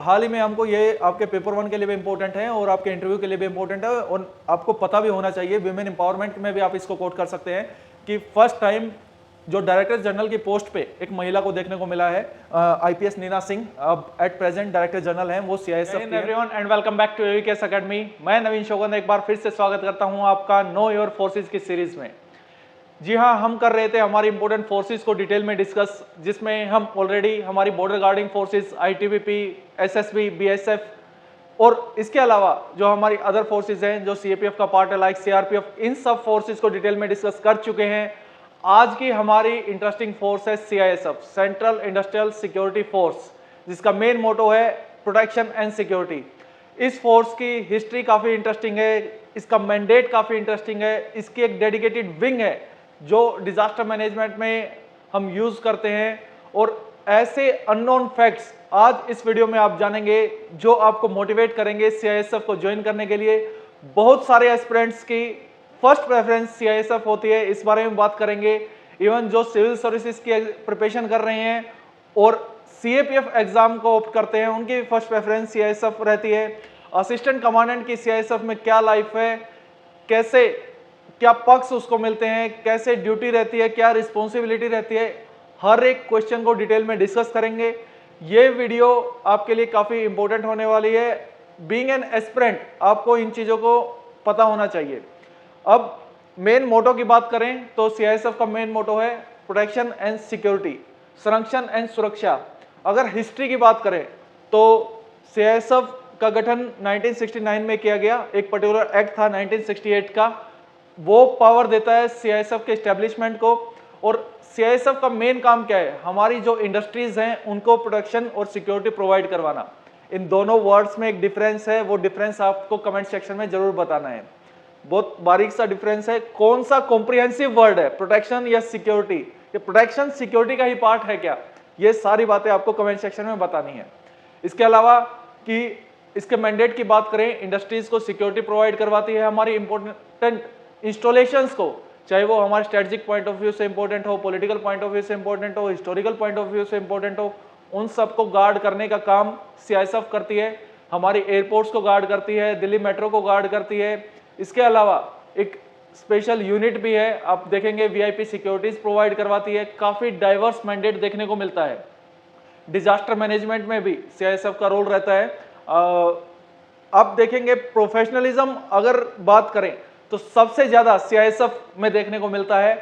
हाल ही में हमको ये आपके पेपर वन के लिए भी इम्पोर्टेंट है और आपके इंटरव्यू के लिए भी इम्पोर्टेंट है और आपको पता भी होना चाहिए, विमेन एम्पावरमेंट में भी आप इसको कोट कर सकते हैं कि फर्स्ट टाइम जो डायरेक्टर जनरल की पोस्ट पे एक महिला को देखने को मिला है। आईपीएस नीना सिंह अब एट प्रेजेंट डायरेक्टर जनरल हैं, वो सीआईएसएफ की। Everyone and welcome back to AVKS academy. मैं नवीन शोगन एक बार फिर से स्वागत करता हूं आपका नो योर फोर्सेस की सीरीज में। जी हाँ, हम कर रहे थे हमारी इंपॉर्टेंट फोर्सेस को डिटेल में डिस्कस, जिसमें हम ऑलरेडी हमारी border guarding forces, ITBP, SSB, BSF और इसके अलावा जो हमारी अदर फोर्सेस हैं जो सीएपीएफ का पार्ट है लाइक सीआरपीएफ, इन सब फोर्सेस को डिटेल में डिस्कस कर चुके हैं। आज की हमारी इंटरेस्टिंग फोर्स है CISF, central industrial security force, जिसका मेन मोटो है प्रोटेक्शन एंड सिक्योरिटी। इस फोर्स की हिस्ट्री काफ़ी इंटरेस्टिंग है, इसका मैंडेट काफ़ी इंटरेस्टिंग है, इसकी एक डेडिकेटेड विंग है जो डिजास्टर मैनेजमेंट में हम यूज करते हैं। और ऐसे अननोन फैक्ट्स आज इस वीडियो में आप जानेंगे जो आपको मोटिवेट करेंगे सीआईएसएफ को ज्वाइन करने के लिए। बहुत सारे एस्पिरेंट्स की फर्स्ट प्रेफरेंस सीआईएसएफ होती है, इस बारे में बात करेंगे। इवन जो सिविल सर्विसेज की प्रिपरेशन कर रहे हैं और सीएपीएफ एग्जाम को ऑप्ट करते हैं, उनकी फर्स्ट प्रेफरेंस सीआईएसएफ रहती है। असिस्टेंट कमांडेंट की सीआईएसएफ में क्या लाइफ है, कैसे क्या पक्ष उसको मिलते हैं, कैसे ड्यूटी रहती है, क्या रिस्पॉन्सिबिलिटी रहती है, हर एक क्वेश्चन को डिटेल में डिस्कस करेंगे। ये वीडियो आपके लिए काफ़ी इंपॉर्टेंट होने वाली है। बीइंग एन एस्पिरेंट आपको इन चीज़ों को पता होना चाहिए। अब मेन मोटो की बात करें तो सीआईएसएफ का मेन मोटो है प्रोटेक्शन एंड सिक्योरिटी, संरक्षण एंड सुरक्षा। अगर हिस्ट्री की बात करें तो सीआईएसएफ का गठन 1969 में किया गया, एक पर्टिकुलर एक्ट था 1968 का, वो पावर देता है सीआईएसएफ के एस्टेब्लिशमेंट को। और सीआईएसएफ का मेन काम क्या है, हमारी जो इंडस्ट्रीज हैं उनको प्रोटेक्शन और सिक्योरिटी प्रोवाइड करवाना। इन दोनों वर्ड्स में एक डिफरेंस है, वो डिफरेंस आपको कमेंट सेक्शन में जरूर बताना है। बहुत बारीक सा डिफरेंस है, कौन सा कॉम्प्रिहेंसिव वर्ड है, प्रोटेक्शन या सिक्योरिटी, ये प्रोटेक्शन सिक्योरिटी का ही पार्ट है क्या, ये सारी बातें आपको कमेंट सेक्शन में बतानी है। इसके अलावा कि इसके मैंडेट की बात करें, इंडस्ट्रीज को सिक्योरिटी प्रोवाइड करवाती है, हमारी इंपॉर्टेंट इंस्टॉलेशंस को, चाहे वो हमारे स्ट्रेटेजिक पॉइंट ऑफ व्यू से इंपॉर्टेंट हो, पॉलिटिकल पॉइंट ऑफ व्यू से इंपॉर्टेंट हो, हिस्टोरिकल पॉइंट ऑफ व्यू से इंपॉर्टेंट हो, उन सबको गार्ड करने का काम सीआईएसएफ करती है। हमारी एयरपोर्ट्स को गार्ड करती है, दिल्ली मेट्रो को गार्ड करती है। इसके अलावा एक स्पेशल यूनिट भी है, आप देखेंगे वीआईपी सिक्योरिटीज प्रोवाइड करवाती है। काफ़ी डाइवर्स मैंडेट देखने को मिलता है। डिजास्टर मैनेजमेंट में भी सीआईएसएफ का रोल रहता है। आप देखेंगे प्रोफेशनलिज्म अगर बात करें तो सबसे ज्यादा सीआईएसएफ में देखने को मिलता है।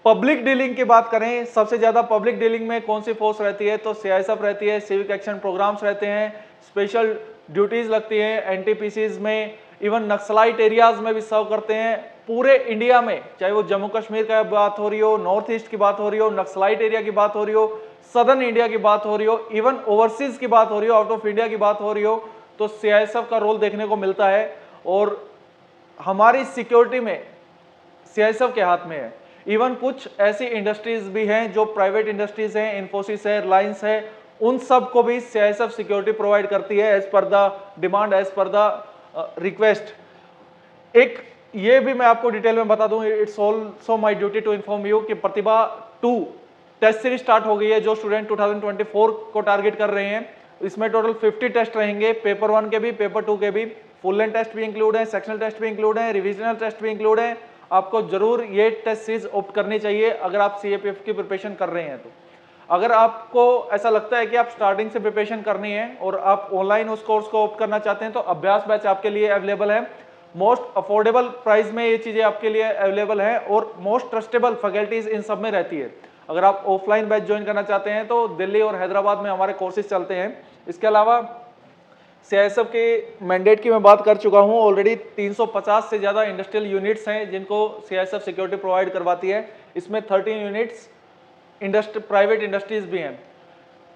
पब्लिक डीलिंग की बात करें, सबसे ज्यादा पब्लिक डीलिंग में कौन सी फोर्स रहती है तो सीआईएसएफ रहती है। सिविक एक्शन प्रोग्राम्स रहते हैं, स्पेशल ड्यूटीज लगती हैं एनटीपीसीज में, इवन नक्सलाइट एरियाज में भी सर्व करते हैं। पूरे इंडिया में, चाहे वो जम्मू कश्मीर का बात हो रही हो, नॉर्थ ईस्ट की बात हो रही हो, नक्सलाइट एरिया की बात हो रही हो, सदर्न इंडिया की बात हो रही हो, इवन ओवरसीज की बात हो रही हो, आउट ऑफ इंडिया की बात हो रही हो, तो सीआईएसएफ का रोल देखने को मिलता है। और हमारी सिक्योरिटी में सीआईएसएफ के हाथ में है। इवन कुछ ऐसी इंडस्ट्रीज भी हैं जो प्राइवेट इंडस्ट्रीज हैं, इन्फोसिस है, रिलायंस है, उन सब को भी सीआईएसएफ सिक्योरिटी प्रोवाइड करती है as per the demand, as per the request. एक ये भी मैं आपको डिटेल में बता दूं, it's also my duty to inform you कि प्रतिभा 2 टेस्ट सीरीज स्टार्ट हो गई है, जो स्टूडेंट 2024 को टारगेट कर रहे हैं। इसमें टोटल 50 टेस्ट रहेंगे, पेपर 1 के भी, पेपर 2 के भी। फुल लेंथ टेस्ट भी इंक्लूड है, सेक्शनल टेस्ट भी इंक्लूड है, रिविजनल टेस्ट भी इंक्लूड है। आपको जरूर ये टेस्ट सीरीज ऑप्ट करनी चाहिए अगर आप सीएपीएफ की प्रिपरेशन कर रहे हैं तो। अगर आपको ऐसा लगता है कि आप स्टार्टिंग से प्रिपरेशन करनी है और आप ऑनलाइन उस कोर्स को ऑप्ट करना चाहते हैं तो अभ्यास बैच आपके लिए अवेलेबल है। मोस्ट अफोर्डेबल प्राइस में ये चीजें आपके लिए अवेलेबल है और मोस्ट ट्रस्टेबल फैकल्टीज इन सब में रहती है। अगर आप ऑफलाइन बैच ज्वाइन करना चाहते हैं तो दिल्ली और हैदराबाद में हमारे कोर्सेज चलते हैं। इसके अलावा सीआईएसएफ के मैंडेट की मैं बात कर चुका हूं, ऑलरेडी 350 से ज़्यादा इंडस्ट्रियल यूनिट्स हैं जिनको सीआईएसएफ सिक्योरिटी प्रोवाइड करवाती है। इसमें 13 यूनिट्स प्राइवेट इंडस्ट्रीज भी हैं।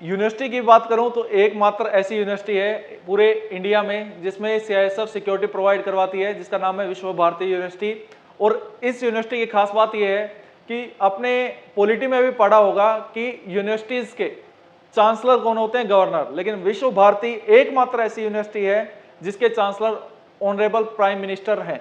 यूनिवर्सिटी की बात करूं तो एकमात्र ऐसी यूनिवर्सिटी है पूरे इंडिया में जिसमें सीआईएसएफ सिक्योरिटी प्रोवाइड करवाती है, जिसका नाम है विश्व भारती यूनिवर्सिटी। और इस यूनिवर्सिटी की खास बात यह है कि आपने पॉलिटी में भी पढ़ा होगा कि यूनिवर्सिटीज़ के चांसलर कौन होते हैं, गवर्नर, लेकिन विश्व भारती एकमात्र ऐसी यूनिवर्सिटी है जिसके चांसलर ऑनरेबल प्राइम मिनिस्टर हैं।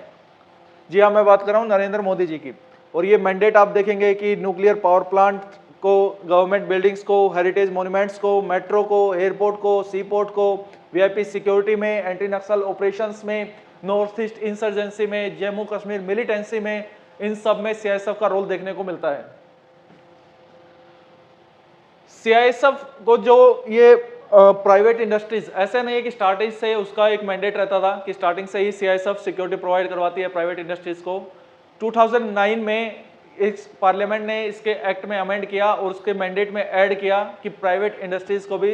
जी हाँ, मैं बात कर रहा हूँ नरेंद्र मोदी जी की। और ये मैंडेट आप देखेंगे कि न्यूक्लियर पावर प्लांट को, गवर्नमेंट बिल्डिंग्स को, हेरिटेज मॉन्यूमेंट्स को, मेट्रो को, एयरपोर्ट को, सी पोर्ट को, वीआईपी सिक्योरिटी में, एंटी नक्सल ऑपरेशंस में, नॉर्थ ईस्ट इंसर्जेंसी में, जम्मू कश्मीर मिलिटेंसी में, इन सब में सीआईएसएफ का रोल देखने को मिलता है। सीआईएसएफ को जो ये प्राइवेट इंडस्ट्रीज, ऐसे नहीं है कि स्टार्टिंग से उसका एक मैंडेट रहता था कि स्टार्टिंग से ही सीआईएसएफ सिक्योरिटी प्रोवाइड करवाती है प्राइवेट इंडस्ट्रीज को। 2009 में इस पार्लियामेंट ने इसके एक्ट में अमेंड किया और उसके मैंडेट में ऐड किया कि प्राइवेट इंडस्ट्रीज को भी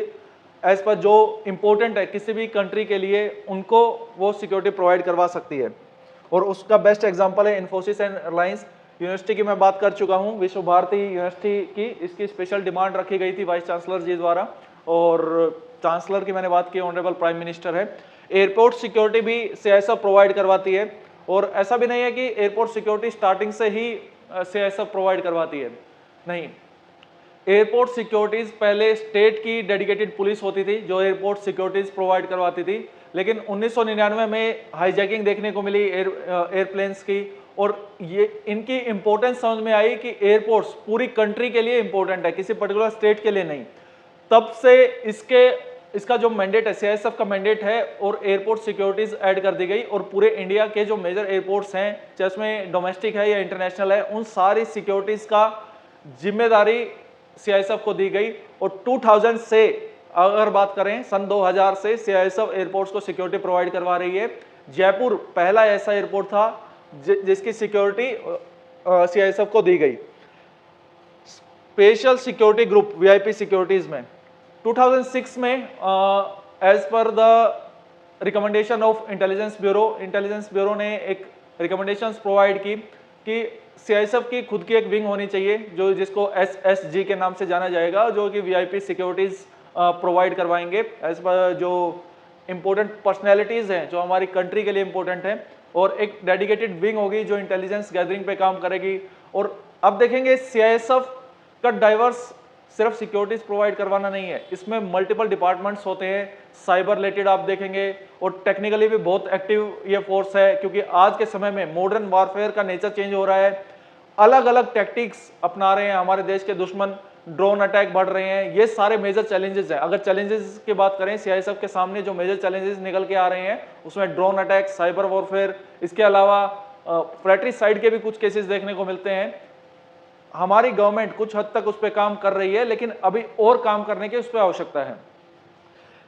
एज पर जो इंपॉर्टेंट है किसी भी कंट्री के लिए उनको वो सिक्योरिटी प्रोवाइड करवा सकती है। और उसका बेस्ट एग्जांपल है इन्फोसिस एंड रिलायंस। यूनिवर्सिटी की मैं बात कर चुका हूँ, विश्व भारती यूनिवर्सिटी की, इसकी स्पेशल डिमांड रखी गई थी वाइस चांसलर जी द्वारा, और चांसलर की मैंने बात की ऑनरेबल प्राइम मिनिस्टर है। एयरपोर्ट सिक्योरिटी भी सीआईएसएफ प्रोवाइड करवाती है, और ऐसा भी नहीं है कि एयरपोर्ट सिक्योरिटी स्टार्टिंग से ही सीआईएसएफ प्रोवाइड करवाती है, नहीं। एयरपोर्ट सिक्योरिटीज पहले स्टेट की डेडिकेटेड पुलिस होती थी जो एयरपोर्ट सिक्योरिटीज प्रोवाइड करवाती थी, लेकिन 1999 में हाईजैकिंग देखने को मिली एयरप्लेन्स की, और ये इनकी इंपॉर्टेंस समझ में आई कि एयरपोर्ट्स पूरी कंट्री के लिए इंपॉर्टेंट है, किसी पर्टिकुलर स्टेट के लिए नहीं। तब से इसका जो मैंडेट है, सीआईएसएफ का मैंडेट है, और एयरपोर्ट सिक्योरिटीज ऐड कर दी गई, और पूरे इंडिया के जो मेजर एयरपोर्ट्स हैं, चाहे उसमें डोमेस्टिक है या इंटरनेशनल है, उन सारी सिक्योरिटीज का जिम्मेदारी सीआईएसएफ को दी गई। और 2000 से अगर बात करें, सन 2000 से सीआईएसएफ एयरपोर्ट्स को सिक्योरिटी प्रोवाइड करवा रही है। जयपुर पहला ऐसा एयरपोर्ट था जिसकी सिक्योरिटी सीआईएसएफ को दी गई। Special security group VIP securities में 2006 में as per the recommendation of intelligence bureau ने एक रिकमेंडेशंस प्रोवाइड की कि सीआईएसएफ की खुद की एक विंग होनी चाहिए जो जिसको एसएसजी के नाम से जाना जाएगा, जो कि वीआईपी सिक्योरिटीज प्रोवाइड करवाएंगे एज पर जो इंपॉर्टेंट पर्सनैलिटीज हैं जो हमारी कंट्री के लिए इंपॉर्टेंट हैं, और एक डेडिकेटेड विंग होगी जो इंटेलिजेंस गैदरिंग पे काम करेगी। और अब देखेंगे सीआईएसएफ का डाइवर्स सिर्फ सिक्योरिटीज प्रोवाइड करवाना नहीं है, इसमें मल्टीपल डिपार्टमेंट्स होते हैं, साइबर रिलेटेड आप देखेंगे, और टेक्निकली भी बहुत एक्टिव ये फोर्स है, क्योंकि आज के समय में मॉडर्न वारफेयर का नेचर चेंज हो रहा है, अलग अलग टैक्टिक्स अपना रहे हैं हमारे देश के दुश्मन, ड्रोन अटैक बढ़ रहे हैं, ये सारे मेजर चैलेंजेस हैं। अगर चैलेंजेस की बात करें, सीआईएसएफ के सामने जो मेजर चैलेंजेस निकल के आ रहे हैं उसमें ड्रोन अटैक, साइबर वॉरफेयर, इसके अलावा फ्रैट्रिसाइड के भी कुछ केसेस देखने को मिलते हैं। हमारी गवर्नमेंट कुछ हद तक उस पर काम कर रही है, लेकिन अभी और काम करने की उस पर आवश्यकता है।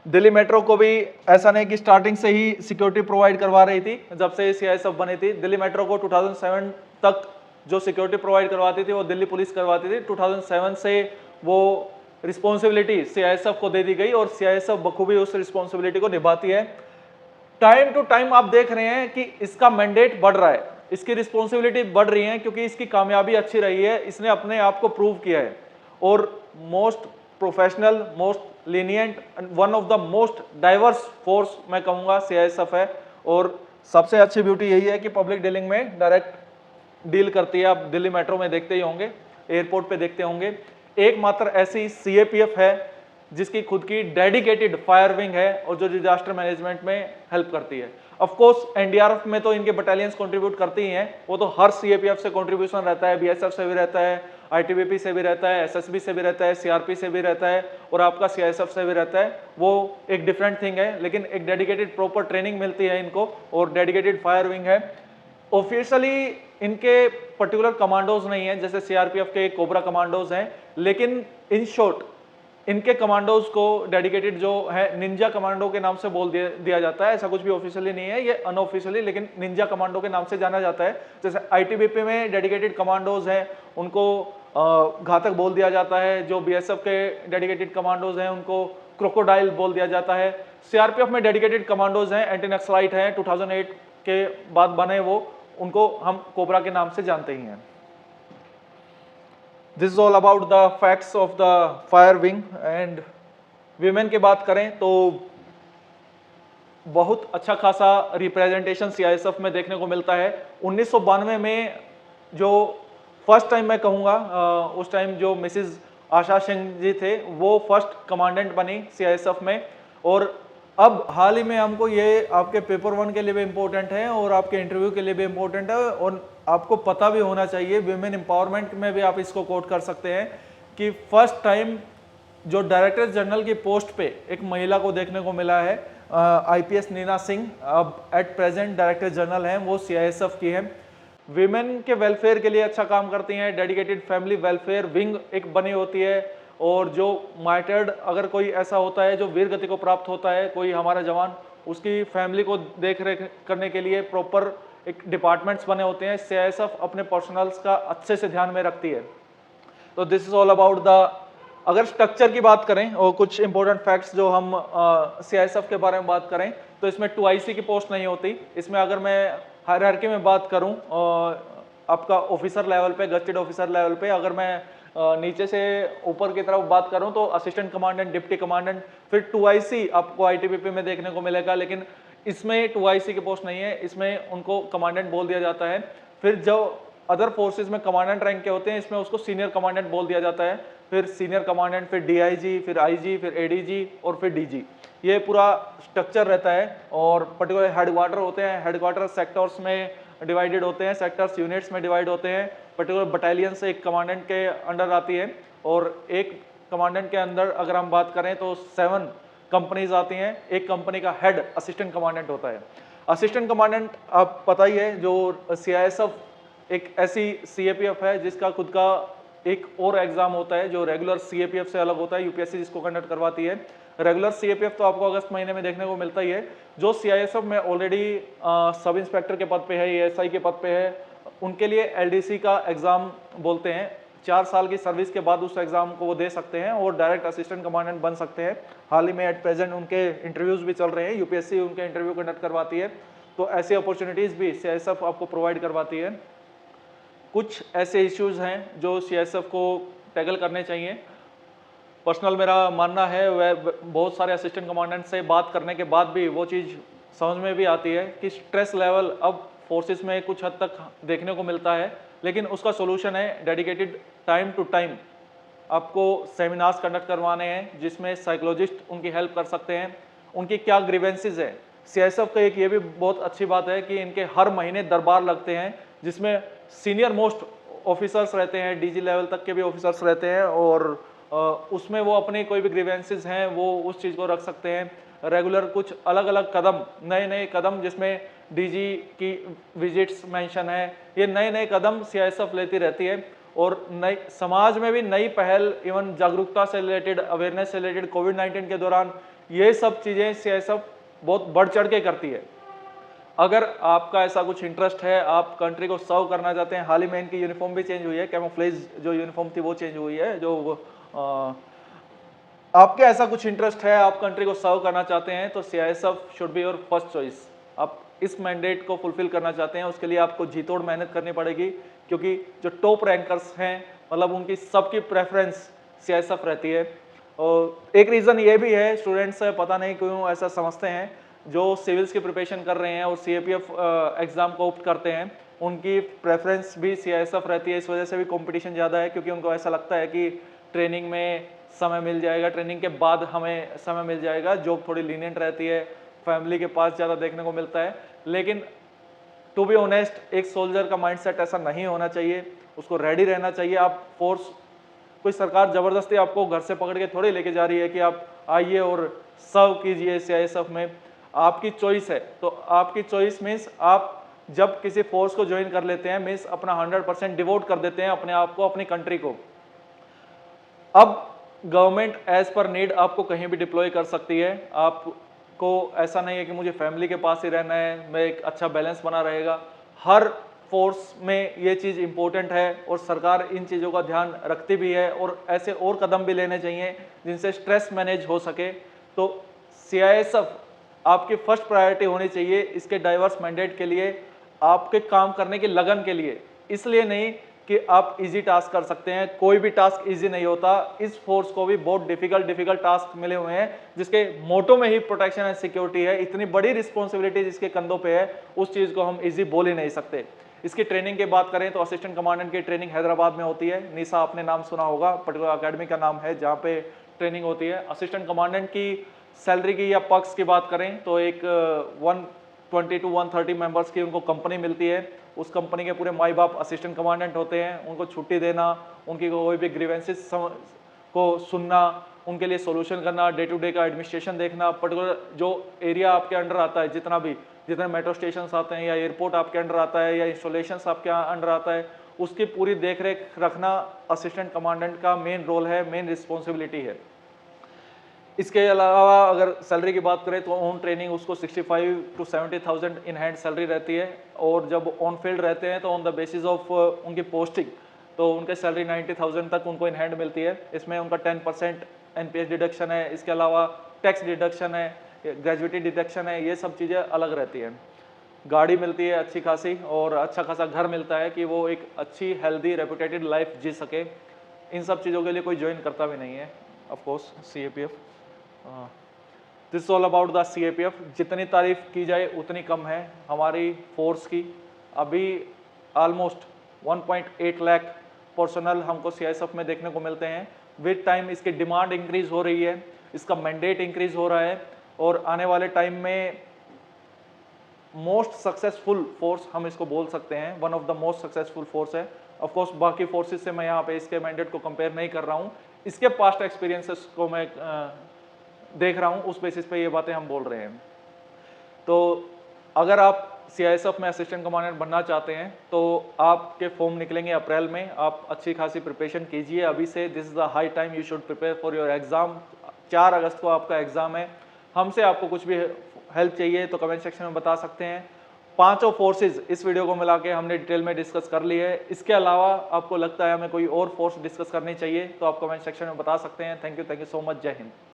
दिल्ली मेट्रो को भी ऐसा नहीं कि स्टार्टिंग से ही सिक्योरिटी प्रोवाइड करवा रही थी, जब से सीआईएसएफ बनी थी दिल्ली मेट्रो को 2007 तक जो सिक्योरिटी प्रोवाइड करवाती थी वो दिल्ली पुलिस करवाती थी। 2007 से वो रिस्पॉन्सिबिलिटी सीआईएसएफ को दे दी गई, और सीआईएसएफ बखूबी उस रिस्पॉन्सिबिलिटी को निभाती है। टाइम टू टाइम आप देख रहे हैं कि इसका मैंडेट बढ़ रहा है, इसकी रिस्पॉन्सिबिलिटी बढ़ रही है, क्योंकि इसकी कामयाबी अच्छी रही है, इसने अपने आप को प्रूव किया है, और most professional, most lenient, one of the most diverse force मैं कहूँगा सीआईएसएफ है। और सबसे अच्छी ब्यूटी यही है कि पब्लिक डीलिंग में डायरेक्ट डील करती है। आप दिल्ली मेट्रो में देखते ही होंगे, एयरपोर्ट पे देखते होंगे, एकमात्र ऐसी सीएपीएफ है जिसकी खुद की डेडिकेटेड फायर विंग है और जो डिजास्टर मैनेजमेंट में हेल्प करती है। ऑफ कोर्स एनडीआरएफ में तो इनके बटालियंस कंट्रीब्यूट करती ही हैं, वो तो हर सीएपीएफ से कंट्रीब्यूशन रहता है, बीएसएफ से भी रहता है, आईटीबीपी से भी रहता है, एसएसबी से भी रहता है, सीआरपी से भी रहता है, और आपका सीआईएसएफ से भी रहता है। वो एक डिफरेंट थिंग है, लेकिन एक डेडिकेटेड प्रॉपर ट्रेनिंग मिलती है इनको, और डेडिकेटेड फायर विंग है। ऑफिशियली इनके पर्टिकुलर कमांडोज नहीं है जैसे सीआरपीएफ के कोबरा कमांडोज हैं, लेकिन इन शॉर्ट इनके कमांडोज को डेडिकेटेड जो है निंजा कमांडो के नाम से बोल दिया जाता है। ऐसा कुछ भी ऑफिशियली नहीं है, ये अनऑफिशियली लेकिन निंजा कमांडो के नाम से जाना जाता है। जैसे आईटीबीपी में डेडिकेटेड कमांडोज हैं उनको घातक बोल दिया जाता है, जो बीएसएफ के डेडिकेटेड कमांडोज हैं उनको क्रोकोडाइल बोल दिया जाता है। सीआरपीएफ में डेडिकेटेड कमांडोज हैं, एंटी नक्सलाइट हैं, 2008 के बाद बने वो, उनको हम कोबरा के नाम से जानते ही हैं। This is all about the facts of the fire wing. And women की बात करें तो बहुत अच्छा खासा रिप्रेजेंटेशन सीआईएसएफ में देखने को मिलता है। 1992 में जो फर्स्ट टाइम मैं कहूँगा, उस टाइम जो मिसिज आशा सिंह जी थे वो फर्स्ट कमांडेंट बनी सीआईएसएफ में। और अब हाल ही में हमको ये आपके पेपर 1 के लिए भी इम्पोर्टेंट है और आपके इंटरव्यू के लिए भी इम्पोर्टेंट है, और आपको पता भी होना चाहिए, विमेन एम्पावरमेंट में भी आप इसको कोट कर सकते हैं कि फर्स्ट टाइम जो डायरेक्टर जनरल की पोस्ट पे एक महिला को देखने को मिला है, आईपीएस नीना सिंह अब एट प्रेजेंट डायरेक्टर जनरल हैं, वो सीआईएसएफ की हैं। विमेन के वेलफेयर के लिए अच्छा काम करती हैं। डेडिकेटेड फैमिली वेलफेयर विंग एक बनी होती है, और जो मार्टर्ड अगर कोई ऐसा होता है जो वीर गति को प्राप्त होता है कोई हमारा जवान, उसकी फैमिली को देख रेख करने के लिए प्रॉपर एक डिपार्टमेंट्स बने होते हैं। सीआईएसएफ अपने पर्सनल्स का अच्छे से ध्यान में रखती है। तो this is all about the, अगर स्ट्रक्चर की बात करें और कुछ इंपॉर्टेंट फैक्ट्स जो हम सीआईएसएफ के बारे में बात करें, तो इसमें 2IC की पोस्ट नहीं होती। इसमें अगर मैं हायरार्की में बात करूं, आपका ऑफिसर लेवल पे, गस्टेड ऑफिसर लेवल पे, अगर मैं नीचे से ऊपर की तरफ बात करूं तो असिस्टेंट कमांडेंट, डिप्टी कमांडेंट, फिर 2IC आपको आईटीबीपी में देखने को मिलेगा। लेकिन इसमें 2IC की पोस्ट नहीं है, इसमें उनको कमांडेंट बोल दिया जाता है। फिर जो अदर फोर्सेज में कमांडेंट रैंक के होते हैं, इसमें उसको सीनियर कमांडेंट बोल दिया जाता है। फिर सीनियर कमांडेंट, फिर डीआईजी, फिर आईजी, फिर एडीजी और फिर डीजी, ये पूरा स्ट्रक्चर रहता है। और पर्टिकुलर हेडक्वार्टर होते हैं, हेडक्वार्टर सेक्टर्स में डिवाइडेड होते हैं, सेक्टर्स यूनिट्स में डिवाइड होते हैं। पर्टिकुलर बटालियन से एक कमांडेंट के अंडर आती है, और एक कमांडेंट के अंदर अगर हम बात करें तो 7 कंपनीज आती हैं। एक कंपनी का हेड असिस्टेंट कमांडेंट होता है। असिस्टेंट कमांडेंट आप पता ही है, जो सीआईएसएफ एक ऐसी सीएपीएफ है जिसका खुद का एक और एग्जाम होता है जो रेगुलर सीएपीएफ से अलग होता है, यूपीएससी जिसको कंडक्ट करवाती है। रेगुलर सीएपीएफ तो आपको अगस्त महीने में देखने को मिलता ही है। जो सीआईएसएफ में ऑलरेडी सब इंस्पेक्टर के पद पे है, एएसआई के पद पे है, उनके लिए एलडीसी का एग्जाम बोलते हैं। 4 साल की सर्विस के बाद उस एग्जाम को वो दे सकते हैं और डायरेक्ट असिस्टेंट कमांडेंट बन सकते हैं। हाल ही में एट प्रेजेंट उनके इंटरव्यूज भी चल रहे हैं, यूपीएससी उनके इंटरव्यू कंडक्ट करवाती है। तो ऐसी अपॉर्चुनिटीज भी सीआईएसएफ आपको प्रोवाइड करवाती है। कुछ ऐसे इश्यूज हैं जो सीआईएसएफ को टैकल करने चाहिए। पर्सनल मेरा मानना है, वह बहुत सारे असिस्टेंट कमांडेंट से बात करने के बाद भी वो चीज़ समझ में भी आती है कि स्ट्रेस लेवल अब फोर्सेस में कुछ हद तक देखने को मिलता है, लेकिन उसका सोल्यूशन है डेडिकेटेड टाइम टू टाइम आपको सेमिनार्स कंडक्ट करवाने हैं जिसमें साइकोलॉजिस्ट उनकी हेल्प कर सकते हैं। उनकी क्या ग्रीवेंसेस है, सीआईएसएफ का एक ये भी बहुत अच्छी बात है कि इनके हर महीने दरबार लगते हैं जिसमें सीनियर मोस्ट ऑफिसर्स रहते हैं, डीजी लेवल तक के भी ऑफिसर्स रहते हैं, और उसमें वो अपने कोई भी ग्रीवेंसेस हैं वो उस चीज़ को रख सकते हैं। रेगुलर कुछ अलग अलग कदम, नए नए कदम जिसमें डीजी की विजिट्स मेंशन है, ये नए नए कदम सीआईएसएफ लेती रहती है। और नई समाज में भी नई पहल, इवन जागरूकता से रिलेटेड, अवेयरनेस से रिलेटेड, कोविड-19 के दौरान ये सब चीज़ें सीआईएसएफ बहुत बढ़ चढ़ के करती है। अगर आपका ऐसा कुछ इंटरेस्ट है, आप कंट्री को सर्व करना चाहते हैं, हाल ही में इनकी यूनिफॉर्म भी चेंज हुई है, कैमोफ्लेज जो यूनिफॉर्म थी वो चेंज हुई है, जो आपके ऐसा कुछ इंटरेस्ट है, आप कंट्री को सर्व करना चाहते हैं, तो CISF should be your first choice. आप इस मैंडेट को फुलफिल करना चाहते हैं, उसके लिए आपको जी तोड़ मेहनत करनी पड़ेगी, क्योंकि जो टॉप रैंकर्स हैं, मतलब उनकी सबकी प्रेफरेंस सीआईएसएफ रहती है। और एक रीज़न ये भी है, स्टूडेंट्स पता नहीं क्यों ऐसा समझते हैं, जो सिविल्स की प्रिपरेशन कर रहे हैं और सीएपीएफ एग्जाम को ऑप्ट करते हैं, उनकी प्रेफरेंस भी सीआईएसएफ रहती है। इस वजह से भी कंपटीशन ज़्यादा है, क्योंकि उनको ऐसा लगता है कि ट्रेनिंग में समय मिल जाएगा, ट्रेनिंग के बाद हमें समय मिल जाएगा, जॉब थोड़ी लीनियंट रहती है, फैमिली के पास ज़्यादा देखने को मिलता है। लेकिन टू बी ऑनेस्ट, एक सोल्जर का माइंडसेट ऐसा नहीं होना चाहिए, उसको रेडी रहना चाहिए। आप फोर्स, कोई सरकार ज़बरदस्ती आपको घर से पकड़ के थोड़ी लेके जा रही है कि आप आइए और सर्व कीजिए सीआईएसएफ में, आपकी चॉइस है। तो आपकी चॉइस मीन्स आप जब किसी फोर्स को ज्वाइन कर लेते हैं, मीन्स अपना 100% डिवोट कर देते हैं अपने आप को, अपनी कंट्री को। अब गवर्नमेंट एज पर नीड आपको कहीं भी डिप्लॉय कर सकती है। आपको ऐसा नहीं है कि मुझे फैमिली के पास ही रहना है, मैं एक अच्छा बैलेंस बना रहेगा। हर फोर्स में ये चीज़ इंपॉर्टेंट है और सरकार इन चीज़ों का ध्यान रखती भी है, और ऐसे और कदम भी लेने चाहिए जिनसे स्ट्रेस मैनेज हो सके। तो सीआईएसएफ आपकी फर्स्ट प्रायोरिटी होनी चाहिए इसके डाइवर्स मैंडेट के लिए, आपके काम करने की लगन के लिए। इसलिए नहीं कि आप इजी टास्क कर सकते हैं, कोई भी टास्क इजी नहीं होता। इस फोर्स को भी बहुत डिफिकल्ट टास्क मिले हुए हैं, जिसके मोटो में ही प्रोटेक्शन एंड सिक्योरिटी है। इतनी बड़ी रिस्पॉन्सिबिलिटी जिसके कंधों पे है, उस चीज़ को हम इजी बोल ही नहीं सकते। इसकी ट्रेनिंग की बात करें तो असिस्टेंट कमांडेंट की ट्रेनिंग हैदराबाद में होती है, निसा आपने नाम सुना होगा, पर्टिकुलर अकेडमी का नाम है जहाँ पे ट्रेनिंग होती है। असिस्टेंट कमांडेंट की सैलरी की या पक्स की बात करें तो एक 120 to 130 मेंबर्स की उनको कंपनी मिलती है। उस कंपनी के पूरे माई बाप असिस्टेंट कमांडेंट होते हैं। उनको छुट्टी देना, उनकी कोई भी ग्रीवेंसेस को सुनना, उनके लिए सोल्यूशन करना, डे टू डे का एडमिनिस्ट्रेशन देखना, पर्टिकुलर जो एरिया आपके अंडर आता है, जितने मेट्रो स्टेशन आते हैं या एयरपोर्ट आपके अंडर आता है या इंस्टॉलेशंस आपके अंडर आता है, उसकी पूरी देख रेख रखना असिस्टेंट कमांडेंट का मेन रोल है, मेन रिस्पॉन्सिबिलिटी है। इसके अलावा अगर सैलरी की बात करें तो ऑन ट्रेनिंग उसको 65 to 70,000 इन हैंड सैलरी रहती है, और जब ऑन फील्ड रहते हैं तो ऑन द बेसिस ऑफ उनकी पोस्टिंग तो उनके सैलरी 90,000 तक उनको इन हैंड मिलती है। इसमें उनका 10% एनपीएस डिडक्शन है, इसके अलावा टैक्स डिडक्शन है, ग्रेजुएटी डिडक्शन है, ये सब चीज़ें अलग रहती हैं। गाड़ी मिलती है अच्छी खासी और अच्छा खासा घर मिलता है कि वो एक अच्छी हेल्दी रेपुटेटेड लाइफ जी सके। इन सब चीज़ों के लिए कोई ज्वाइन करता भी नहीं है of course CAPF। This is all about the CAPF। जितनी तारीफ की जाए उतनी कम है हमारी फोर्स की। अभी ऑलमोस्ट 1.8 लाख पर्सनल हमको CISF में देखने को मिलते हैं। विद टाइम इसकी डिमांड इंक्रीज हो रही है, इसका मैंडेट इंक्रीज हो रहा है, और आने वाले टाइम में मोस्ट सक्सेसफुल फोर्स हम इसको बोल सकते हैं, one of the most successful force है। ऑफ कोर्स बाकी फोर्सेस से मैं यहाँ पे इसके मैंडेट को कंपेयर नहीं कर रहा हूँ, इसके पास्ट एक्सपीरियंसेस को मैं देख रहा हूँ, उस बेसिस पे ये बातें हम बोल रहे हैं। तो अगर आप CISF में असिस्टेंट कमांडेंट बनना चाहते हैं तो आपके फॉर्म निकलेंगे अप्रैल में। आप अच्छी खासी प्रिपरेशन कीजिए अभी से। This is the high time you should prepare for your exam. 4 अगस्त को आपका एग्जाम है। हमसे आपको कुछ भी हेल्प चाहिए तो कमेंट सेक्शन में बता सकते हैं। 5 फोर्सेज इस वीडियो को मिला के हमने डिटेल में डिस्कस कर ली है। इसके अलावा आपको लगता है हमें कोई और फोर्स डिस्कस करनी चाहिए तो आप कमेंट सेक्शन में बता सकते हैं। Thank you so much. जय हिंद।